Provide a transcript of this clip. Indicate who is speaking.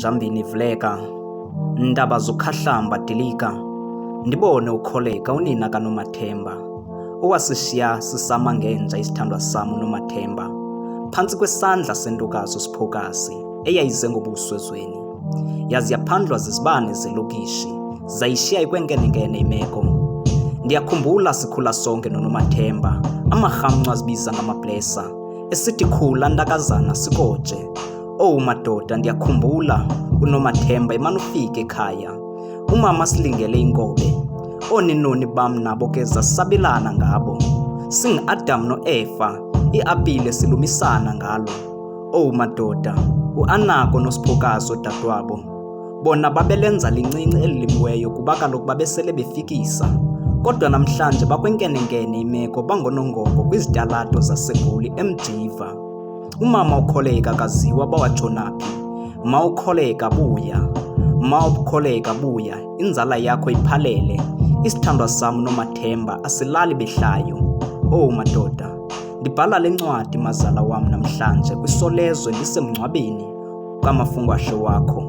Speaker 1: Zambini Vleka, ndaba zokhahlamba dilika, ndibone ukholeka unina kaNomathemba, owasishiya sisama ngenja isithandwa sam uNomathemba, phantsi kwesandla sentokazi uSiphokasi, eyayize ngobuso ezweni, yaze yaphandlwa zizibane zelokishi, zayishiya ikwenkenenkene imeko. Ndiyakhumbula sikhula sonke noNomathemba, amarhamncwa azibiza ngamablesa, esithi khula ntakazana sikoje. Oh madoda, ndiyakhumbula uNomathemba emane ufika ekhaya, umama silingele inkobe, ooninoni bam nabo ke zasabelana ngabo, singu-Adam no-Eva, iapile silumisana ngalo. Oh madoda, uAnako noSiphokasi odadewabo, bona babelenza lincinci elilimiweyo kuba kaloku babesele befikisa, kodwa namhlanje bakwenkenenkene imeko bangonongoko kwizitalato zaseGoli eMdiva. Umama ukholeka akaziwa bawatshona phi. Ma ukholeka buya, ma ukholeka buya, inzala yakho iphalele, isithandwa sam uNomathemba asilali behlayo. Oh madoda, ndibhala le ncwadi mazala wam namhlanje kwisolezwe ndisemngcwabeni kaMafungwashe wakho.